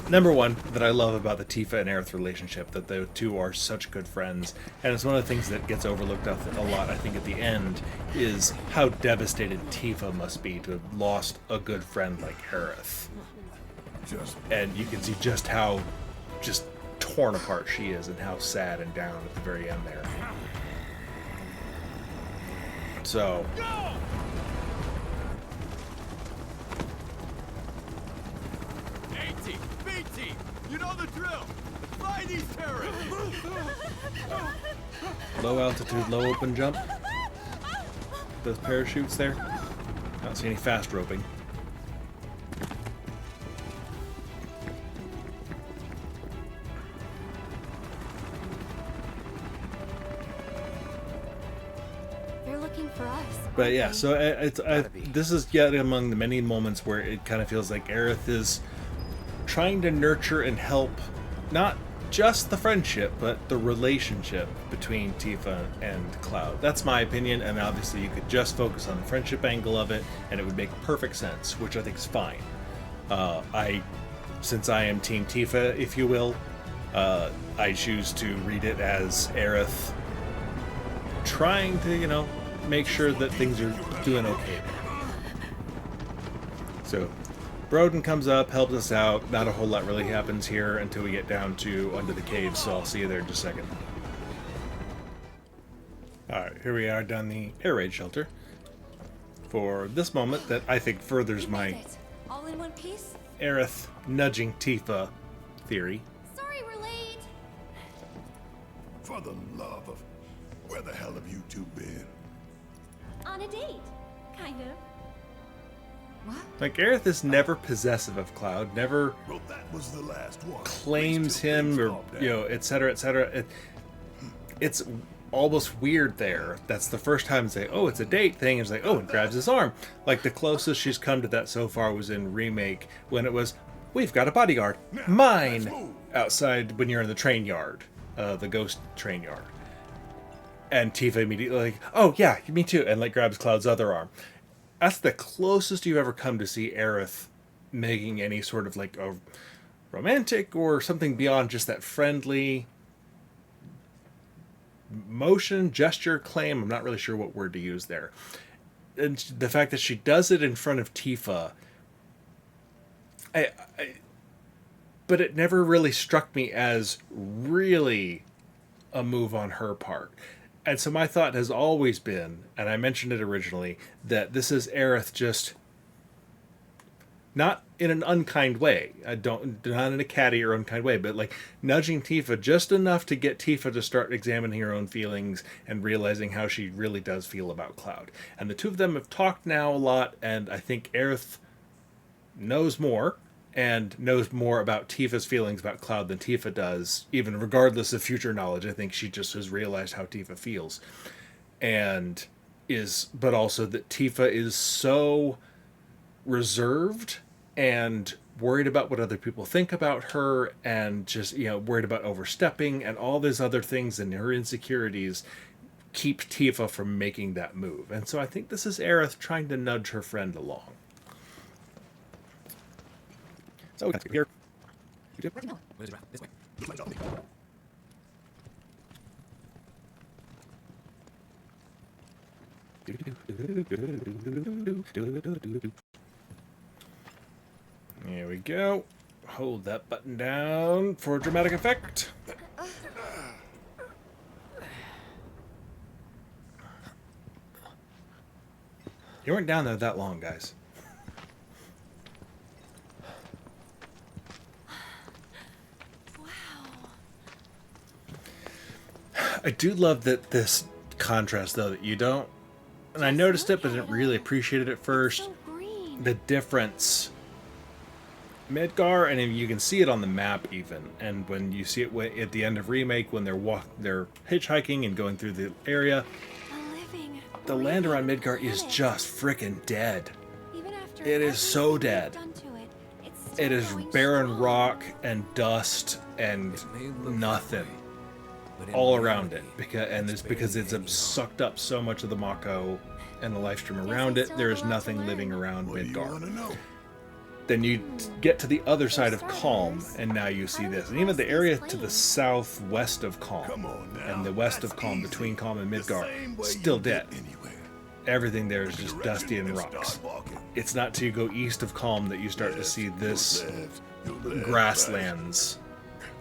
Number one, that I love about the Tifa and Aerith relationship, that the two are such good friends, and it's one of the things that gets overlooked a lot, I think, at the end, is how devastated Tifa must be to have lost a good friend like Aerith. And you can see just how just torn apart she is and how sad and down at the very end there. So... A-Team, B-Team, you know the drill. Find these terrorists. Low altitude, low open jump. Those parachutes there. I don't see any fast roping. They're looking for us. But yeah, aren't so Gotta be. this is yet among the many moments where it kind of feels like Aerith is trying to nurture and help not just the friendship, but the relationship between Tifa and Cloud. That's my opinion, and obviously you could just focus on the friendship angle of it, and it would make perfect sense, which I think is fine. Since I am Team Tifa, if you will, I choose to read it as Aerith trying to, you know, make sure that things are doing okay. So, Broden comes up, helps us out. Not a whole lot really happens here until we get down to under the cave, so I'll see you there in just a second. Alright, here we are down the air raid shelter for this moment that I think furthers my it. All in one piece? Aerith nudging Tifa theory. Sorry we're late. For the love of... Where the hell have you two been? On a date. Kind of. Like, Aerith is never possessive of Cloud, never Well, that was the last one. claims Wait till him, things or, calm down. you know, etc., etc. It's almost weird there. That's the first time it's like, oh, it's a date thing. It's like, oh, and grabs his arm. Like, the closest she's come to that so far was in Remake, when it was, we've got a bodyguard. Now, Mine! let's move. Outside when you're in the train yard. The ghost train yard. And Tifa immediately like, oh, yeah, me too. And, like, grabs Cloud's other arm. That's the closest you've ever come to see Aerith making any sort of, like, a romantic or something beyond just that friendly motion, gesture, claim. I'm not really sure what word to use there. And the fact that she does it in front of Tifa, but it never really struck me as really a move on her part. And so my thought has always been, and I mentioned it originally, that this is Aerith just not in an unkind way. Not in a catty or unkind way, but like nudging Tifa just enough to get Tifa to start examining her own feelings and realizing how she really does feel about Cloud. And the two of them have talked now a lot, and I think Aerith knows more and knows more about Tifa's feelings about Cloud than Tifa does, even regardless of future knowledge. I think she just has realized how Tifa feels. But also that Tifa is so reserved and worried about what other people think about her, and just, worried about overstepping and all these other things, and her insecurities keep Tifa from making that move. And so I think this is Aerith trying to nudge her friend along. So here. There we go. Hold that button down for dramatic effect. You weren't down there that long, guys. I do love that this contrast, though, that you don't... And I noticed it, but didn't really appreciate it at first. So green. The difference... Midgar, and you can see it on the map even, and when you see it at the end of Remake, when they're hitchhiking and going through the area, the land around Midgar is just freaking dead. Even after It is so everything dead. they've done to it, it's still It is going barren strong. rock and dust and may look that nothing way, but in all around it, reality, because it's barely hanging sucked up so much of the Mako and the life stream Guess around I it. still There have is a lot to nothing living learn. around What do you want Midgar. to know? Then you get to the other side of start Kalm, is, and now you how see do we this. And even cross the these area to the plains? southwest of Come Kalm, on now. and the west That's of Kalm, easy. between Kalm and The Midgar, same way still you dead. get anywhere. Everything there is Which just direction dusty and you rocks. start walking? It's not till you go east of Kalm that you start to Left, see you this left, you left, grasslands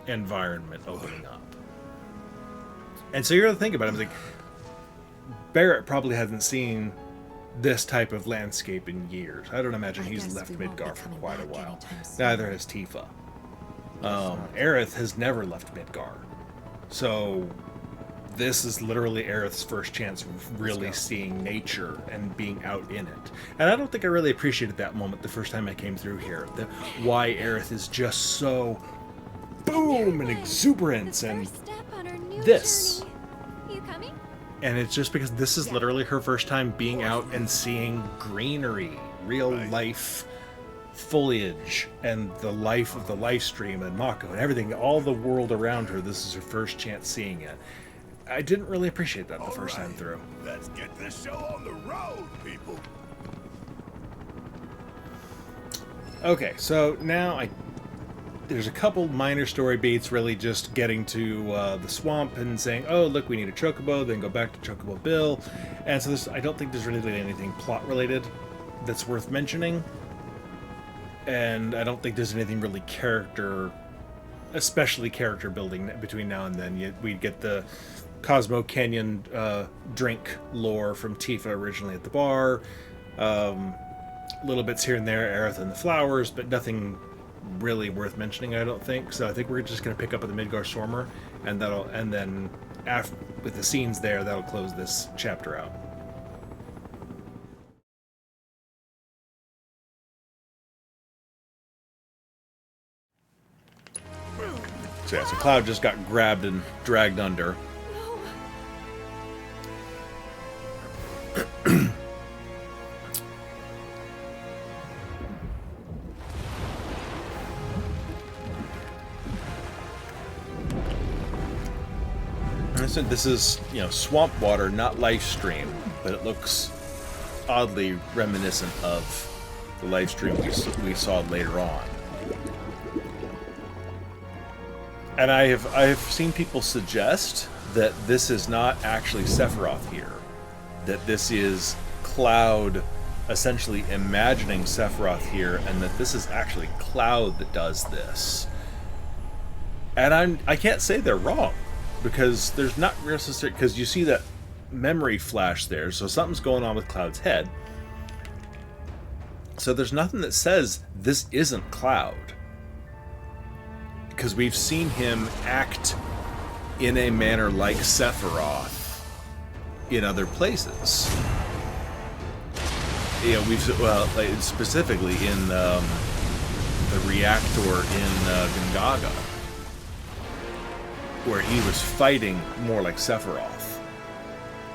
environment opening up. And so you're gonna think about it. I was like, Barrett probably hasn't seen this type of landscape in years. I don't imagine I he's guess left we won't be Midgar for coming quite a back while. anytime soon. Neither has Tifa. Aerith has never left Midgar. So this is literally Aerith's first chance of really seeing nature and being out in it. And I don't think I really appreciated that moment the first time I came through here. Why Aerith is just so boom and exuberance The and first step on our new this. journey. You coming? And it's just because this is literally her first time being out and seeing greenery, real life foliage, and the life of the life stream and Mako and everything, all the world around her. This is her first chance seeing it. I didn't really appreciate that the first time through. Let's get this show on the road, people. Okay, so now there's a couple minor story beats, really just getting to the swamp and saying, oh, look, we need a chocobo, then go back to Chocobo Bill. And so I don't think there's really anything plot related that's worth mentioning. And I don't think there's anything really especially character building between now and then. We get the Cosmo Canyon drink lore from Tifa originally at the bar. Little bits here and there, Aerith and the flowers, but nothing really worth mentioning, I don't think. So I think we're just going to pick up at the Midgardsormr, and then with the scenes there, that'll close this chapter out. So yeah, so Cloud just got grabbed and dragged under. This is, swamp water, not life stream, but it looks oddly reminiscent of the life stream we saw later on. And I have seen people suggest that this is not actually Sephiroth here, that this is Cloud essentially imagining Sephiroth here, and that this is actually Cloud that does this. And I can't say they're wrong, because there's not necessarily, because you see that memory flash there, so something's going on with Cloud's head. So there's nothing that says this isn't Cloud, because we've seen him act in a manner like Sephiroth in other places. You know, like specifically in the reactor in Gungaga, where he was fighting more like Sephiroth.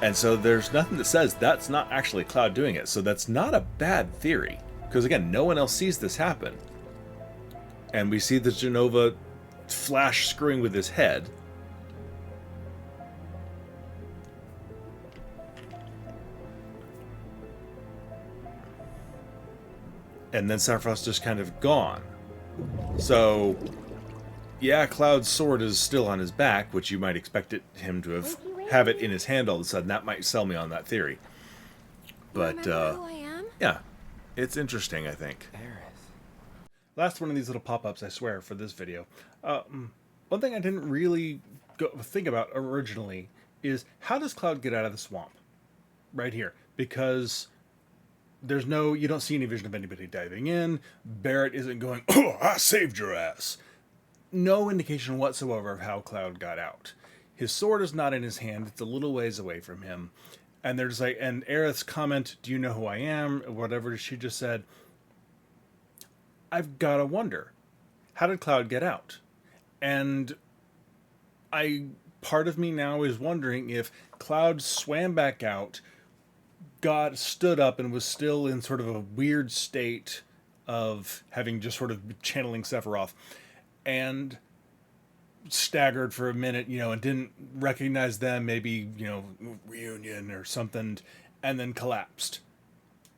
And so there's nothing that says that's not actually Cloud doing it. So that's not a bad theory, because again, no one else sees this happen. And we see the Jenova flash screwing with his head. And then Sephiroth's just kind of gone. So, yeah, Cloud's sword is still on his back, which you might expect him to have it in his hand all of a sudden. That might sell me on that theory. But, Who I am? yeah, it's interesting, I think. Last one of these little pop-ups, I swear, for this video. One thing I didn't really think about originally is, how does Cloud get out of the swamp? Right here. Because you don't see any vision of anybody diving in. Barrett isn't going, "Oh, I saved your ass." No indication whatsoever of how Cloud got out. His sword is not in his hand. It's a little ways away from him. And they're just like, and Aerith's comment, "Do you know who I am?" Or whatever she just said. I've got to wonder, how did Cloud get out? And part of me now is wondering if Cloud swam back out, stood up, and was still in sort of a weird state of having just sort of channeling Sephiroth, and staggered for a minute, and didn't recognize them, maybe, reunion or something, and then collapsed.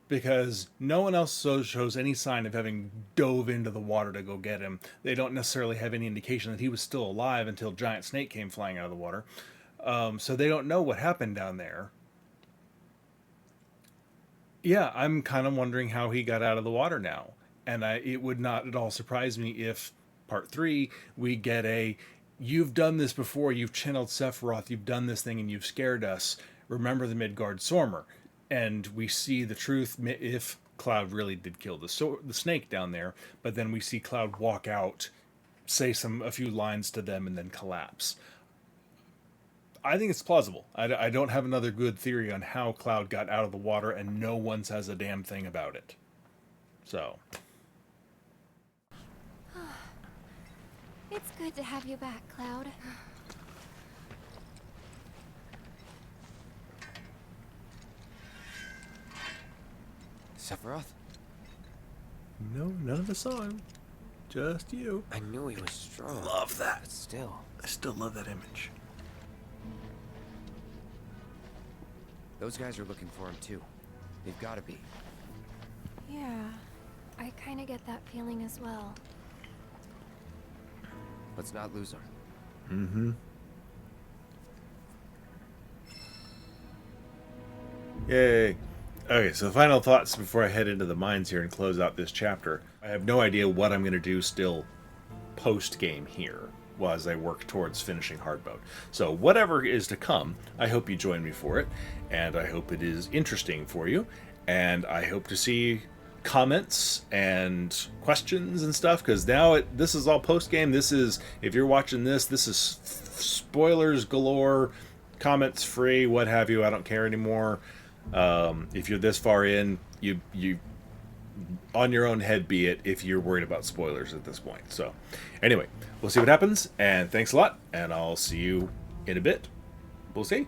Because no one else shows any sign of having dove into the water to go get him. They don't necessarily have any indication that he was still alive until Giant Snake came flying out of the water. So they don't know what happened down there. Yeah, I'm kind of wondering how he got out of the water now. And it would not at all surprise me if part 3, we get you've done this before, you've channeled Sephiroth, you've done this thing and you've scared us. Remember the Midgardsormr. And we see the truth if Cloud really did kill the snake down there. But then we see Cloud walk out, say a few lines to them, and then collapse. I think it's plausible. I don't have another good theory on how Cloud got out of the water, and no one says a damn thing about it. So. It's good to have you back, Cloud. Sephiroth? No, none of us saw him. Just you. I knew he was strong. Love that. But still. I still love that image. Those guys are looking for him too. They've got to be. Yeah, I kind of get that feeling as well. Let's not lose him. Mm-hmm. Yay. Okay, so final thoughts before I head into the mines here and close out this chapter. I have no idea what I'm going to do still post-game here as I work towards finishing hard mode. So whatever is to come, I hope you join me for it, and I hope it is interesting for you, and I hope to see comments and questions and stuff, because now this is all post-game. This is, if you're watching this is spoilers galore, comments free, what have you. I don't care anymore. If you're this far in, you on your own head be it if you're worried about spoilers at this point. So anyway, we'll see what happens, and thanks a lot, and I'll see you in a bit. We'll see.